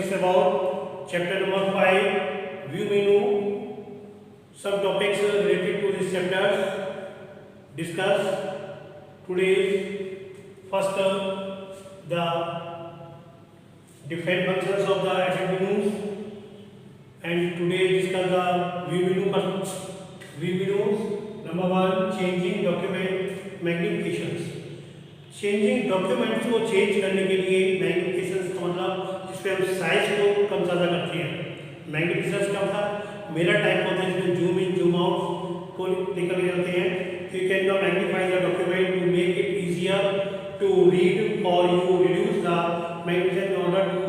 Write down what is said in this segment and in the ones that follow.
topics about chapter number 5 view menu. Some topics related to this chapter discuss today. First, the different functions of the edit menus, and today discuss the view menu. View menus. Number 1, changing document magnifications. Changing documents को change करने के लिए मैग्निफिकेशंस का मतलब इसमें हम size को कम ज़्यादा करते हैं। मैग्निफिकेशंस का था मेरा टाइप होता है इसमें जूम इन जूम आउट को निकल जाते हैं। You can now magnify the document to make it easier to read और you reduce the magnification in order to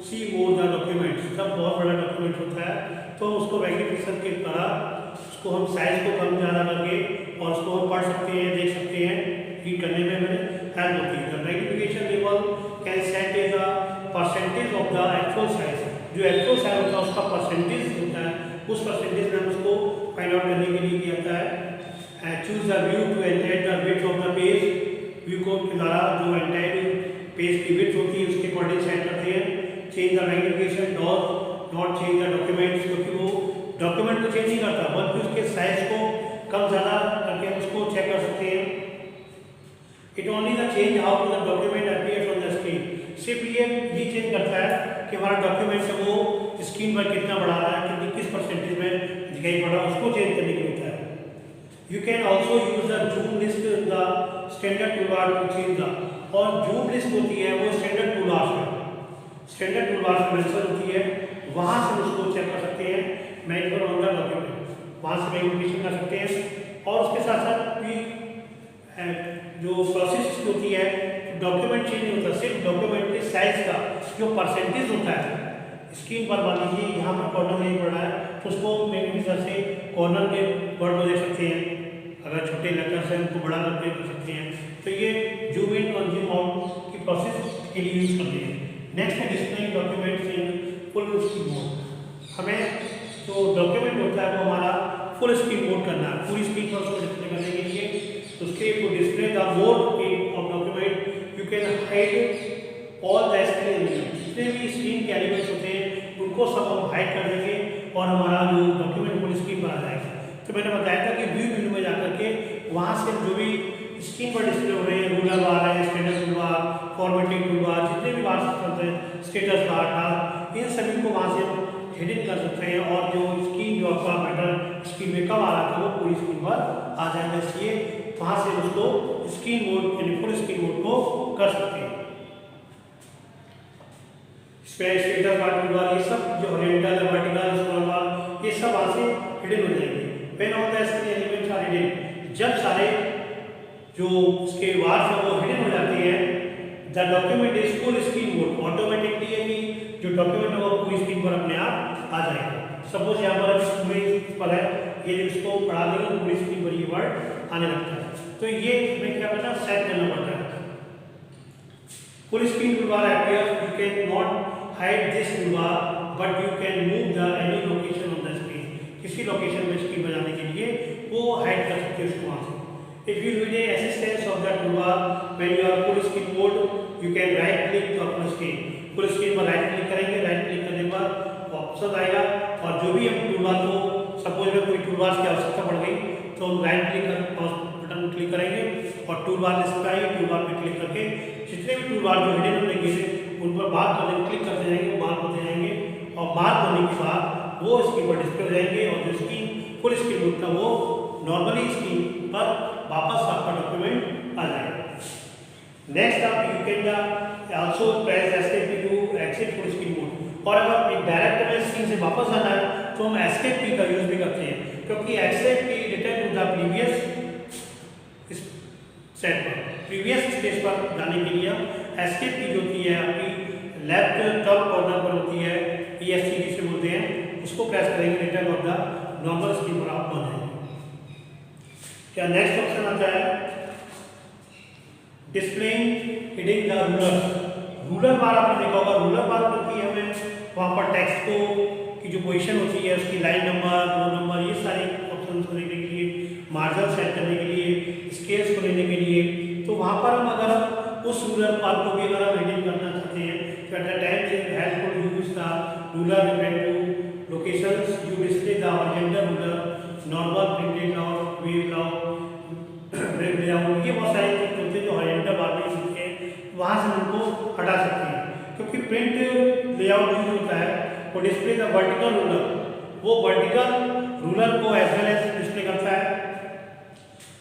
see more the documents. जब बहुत बड़ा डॉक्यूमेंट होता है तो उसको मैग्निफिकेशन के तरह उसको हम साइज को कम ज़्यादा करके और उसको हम पढ़ सकते हैं, देख सकते हैं, रीड करने में हमें हेल्प होती है। The magnification level can set as a percentage of the actual size. जो एक्चुअल साइज होता है उसका परसेंटेज होता है, उस परसेंटेज में हम उसको फाइंड आउट करने के लिए किया जाता है। Choose the view to entire the width of the page. View को के द्वारा जो एंटायर पेज की विड्थ होती है उसके अकॉर्डिंग सेट करते हैं। Change the magnification dot not change the documents, क्योंकि वो डॉक्यूमेंट को चेंज नहीं करता बल्कि उसके साइज को कम ज़्यादा करके हम उसको चेक कर सकते हैं। It only the change how the document appears on the screen. सिर्फ ये चेंज करता है कि हमारा डॉक्यूमेंट है वो स्क्रीन पर कितना बढ़ा रहा है, कितनी किस परसेंटेज में दिखाई पड़ रहा है, उसको चेंज करने के लिए होता है। You can also use the zoom list the standard toolbar to change the. और जूम लिस्ट होती है वो स्टैंडर्ड टूलबार में मेंशन होती है, वहाँ से उसको चेक कर सकते हैं मैग्निफाई ऑन द डॉक्यूमेंट, वहाँ से मैग्निफिकेशन कर सकते हैं। और उसके साथ साथ भी जो प्रोसेस होती है डॉक्यूमेंट चेंज नहीं होता, सिर्फ डॉक्यूमेंट के साइज का जो परसेंटेज होता है स्क्रीन पर मान लीजिए यहाँ पर कॉर्नर नहीं पड़ रहा है तो उसको मैग्निफिकेशन से कॉर्नर के वर्ड को देख सकते हैं। अगर छोटे लेटर्स हैं उनको बड़ा करके कर सकते हैं। तो ये जूम इन और जूम आउट की प्रोसेस के लिए यूज करते हैं। नेक्स्ट है displaying documents in full screen mode. हमें जो डॉक्यूमेंट होता है वो हमारा फुल स्क्रीन मोड करना है, पूरी स्क्रीन पर उसको डिस्प्ले करने के लिए। तो उसके to display the mode of document you can hide all the screen element. जितने भी स्क्रीन के एलिमेंट्स होते हैं उनको सब हम हाइड कर देंगे और हमारा जो डॉक्यूमेंट फुल स्क्रीन पर आ जाएगा। तो मैंने बताया था कि व्यू मेनू में जाकर के वहाँ से जो भी स्क्रीन पर डिस्प्ले हो रहे हैं, रूलर बार है, स्टैंडर्ड टूलबार, फॉर्मेटिंग टूलबार, जितने भी बार होते हैं, स्टेटस बार, टास्क, इन सभी को वहाँ से हम हेडिंग कर सकते हैं और जो स्क्रीन जो आपका मैटर स्क्रीन में कब आ रहा था वो पूरी स्क्रीन पर आ जाएगा। इसलिए वहाँ से उसको स्क्रीन मोड यानी फुल स्क्रीन मोड को कर सकते हैं। स्टेटस बार, टूलबार, ये सब जो हॉरिजॉन्टल, वर्टिकल, स्क्रॉल बार, ये सब वहाँ से हिडन हो जाएंगे। When all the screen elements are hidden, जब सारे जो उसके बार्स हैं वो हिडन हो जाते हैं, the document is full screen mode. Automatically है कि जो डॉक्यूमेंट है वो पूरी स्क्रीन पर अपने आप आ जाएगा। सपोज यहाँ पर पूरी पर है, ये जब इसको पढ़ा देंगे तो पूरी स्क्रीन पर ये वर्ड आने लगता है। तो ये हमें क्या करना सेट करना पड़ता है। Full screen toolbar appears, you can not hide this toolbar but you can move the any location on the screen. किसी लोकेशन में स्क्रीन पर जाने के लिए वो हाइड कर सकते हैं उसको वहाँ से। If you need a assistance of the toolbar when you are full screen mode, you can right click to open screen. Full screen पर राइट क्लिक करेंगे, राइट क्लिक करने के बाद ऑप्शन आएगा और जो भी हम टूलबार को सपोज में कोई टूलबार की आवश्यकता पड़ गई तो हम राइट क्लिक कर बटन क्लिक करेंगे और टूलबार लिस्ट पर आएगी। टूलबार पे क्लिक करके जितने भी टूलबार जो हिडन होने के उन पर बार करके क्लिक करते जाएंगे, मार्क होते जाएंगे और मार्क होने के बाद वो स्क्रीन पर डिस्प्ले हो जाएंगे और जो स्क्रीन फुल स्क्रीन होता है वो नॉर्मली स्क्रीन पर वापस आपका डॉक्यूमेंट आ जाएगा। नेक्स्ट आप you can also press escape key to exit full screen mode. और अगर एक डायरेक्ट में स्क्रीन से वापस आना है तो हम एस्केप की का यूज भी करते हैं, क्योंकि एस्केप की return to the previous set पर, प्रीवियस स्टेज पर जाने के लिए हम एस्केप की जो होती है आपकी लेफ्ट टॉप कॉर्नर पर होती है, ESC जिसे बोलते हैं, उसको प्रेस करेंगे, return of the normal screen पर आप पहुंच जाएंगे। क्या नेक्स्ट ऑप्शन आता है displaying hiding the ruler. Ruler bar आपने देखा होगा, रूलर बार पर हमें वहाँ पर टेक्स्ट को की जो पोजीशन होती है उसकी लाइन नंबर, रो नंबर, ये सारी ऑप्शन को देने के लिए, मार्जिन सेट करने के लिए, स्केल्स को लेने के लिए, तो वहाँ पर हम अगर उस रूलर बार को भी अगर हम हिडिंग करना चाहते हैं तो at the time helpful use the the ruler referring to locations. You display the horizontal ruler, normal, printed law, wave law, wave layout. ये बहुत सारे चीज होते हैं जो horizontal बार में यूज होते हैं, वहाँ से उनको हटा सकते हैं, क्योंकि प्रिंट लेआउट यूज होता है वो डिस्प्ले द वर्टिकल रूलर, वो वर्टिकल रूलर को एज वेल एज डिस्प्ले करता है.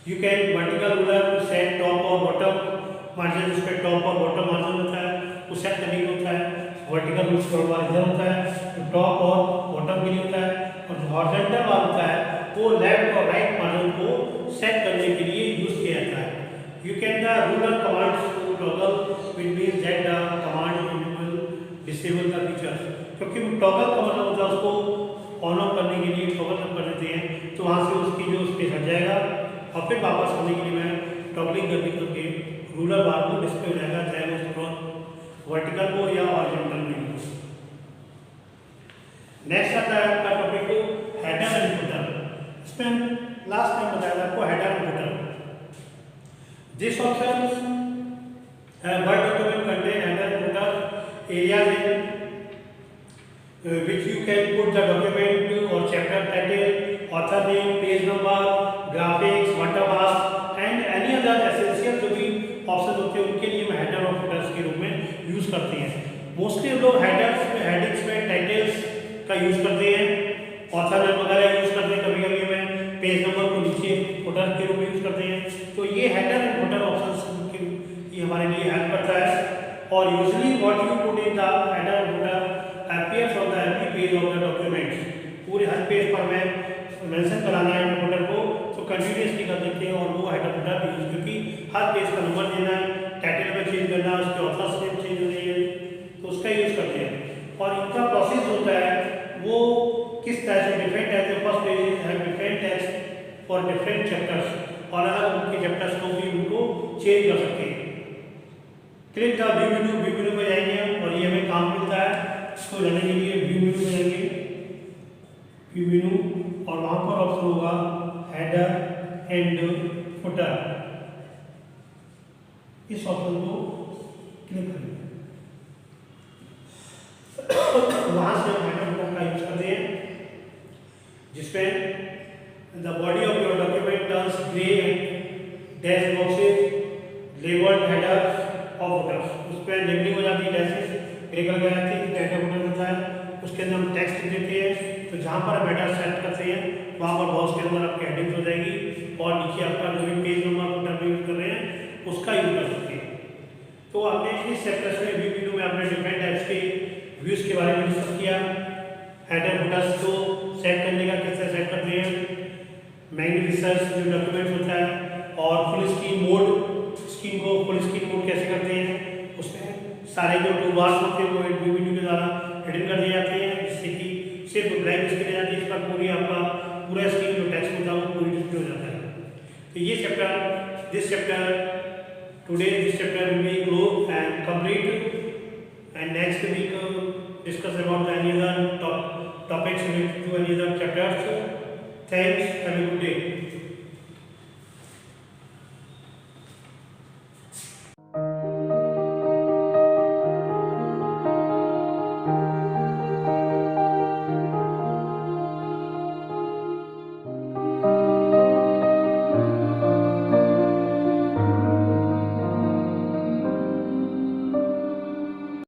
You can vertical ruler set top और बॉटम मार्जिन, जिसपे टॉप और बॉटम मार्जिन होता है वो सेट करने के लिए होता है. वर्टिकल रूलर बार इधर होता है तो टॉप और बॉटम के लिए होता है, और जो हॉरिजॉन्टल बार होता है वो लेफ्ट और राइट मार्जिन को सेट करने के लिए यूज किया जाता है. You can the ruler commands to toggle which means that the command will disable the features, क्योंकि टॉगल का मतलब होता है उसको ऑन ऑफ करने के लिए टॉगल कर देते हैं, तो वहाँ से उसकी जो स्पेस हट जाएगा और फिर वापस करने के लिए मैं टॉगलिंग करके रूलर बार को डिस्प्ले हो जाएगा, चाहे वो वर्टिकल को या हॉरिजॉन्टल में. नेक्स्ट आता है आपका टॉपिक हेडर एंड फुटर. इसमें लास्ट टाइम बताया था आपको header and footer. This option word document contain header and footer areas in which you can put the document or chapter title, author name, page number, graphics, watermark and any other essential जो भी option होते हैं उनके लिए हम header और putters के रूप में यूज करते हैं. मोस्टली हम लोग हेडर्स में, हेडिंग्स में टाइटल्स का यूज करते हैं, ऑथर नेम वगैरह यूज करते हैं, कभी कभी हमें पेज नंबर को नीचे फुटर के रूप में यूज करते हैं. तो ये हेडर एंड फुटर ऑप्शन ये हमारे लिए हेल्प करता है. और usually what you put in the header and footer appears on the every page of the document. पूरे हर पेज पर मैं मेंशन कराना है फुटर को तो कंटिन्यूअसली कर देते हैं, और वो हेडर फुटर यूज, क्योंकि हर पेज का नंबर देना है, टाइटल में चेंज करना है, उसके ऑथर्स नेम चेंज होने हैं, तो उसका यूज करते हैं. और इनका प्रोसेस होता है वो किस तरह से डिफरेंट है. तो फर्स्ट पेज है different text for different chapters, और अलग उनके चैप्टर्स को भी उनको चेंज कर सकते हैं. क्लिक द व्यू मेनू में जाएंगे और ये हमें काम मिलता है. इसको जाने के लिए व्यू मेनू में जाएंगे, व्यू मेनू, और वहां पर ऑप्शन होगा हेडर एंड फुटर. इस ऑप्शन को क्लिक करेंगे, वहां से हम हेडर फुटर का यूज करते हैं, जिसमें the body of your document turns grey and dash boxes labelled header और फुटर्स. उस पर लेबलिंग हो जाती है, डैशेस ग्रे कलर का जाती है, हेडर फुटर होता है. उसके अंदर हम टेक्स्ट लिख देते हैं, तो जहाँ पर हम हेडर सेलेक्ट करते हैं वहाँ पर बॉक्स के अंदर आपकी हेडिंग हो जाएगी, और नीचे आपका जो भी पेज नंबर फुटर यूज कर रहे हैं उसका यूज कर सकते हैं. तो आपने इस चैप्टर में व्यू मेनू में आपने डिफरेंट टाइप्स के व्यूज के बारे में डिस्कस किया. हेडर फुटर्स को सेट करने का कैसे सेट करते हैं, मैग्निफिसेंस जो डॉक्यूमेंट होता है, और फुल स्क्रीन मोड, स्क्रीन को फुल स्क्रीन मोड कैसे करते हैं, उसमें सारे जो टूल बार्स होते हैं वो व्यू मेनू के द्वारा हिडन कर दिए जाते हैं, जिससे कि सिर्फ ब्लैंक स्क्रीन जाती है, इस पर पूरी आपका पूरा स्क्रीन जो टेक्स्ट होता है वो पूरी डिस्प्ले हो जाता है. तो ये chapter this chapter will be close and complete, and next week discuss about any other topics related to any other chapters. Thanks, have a good day.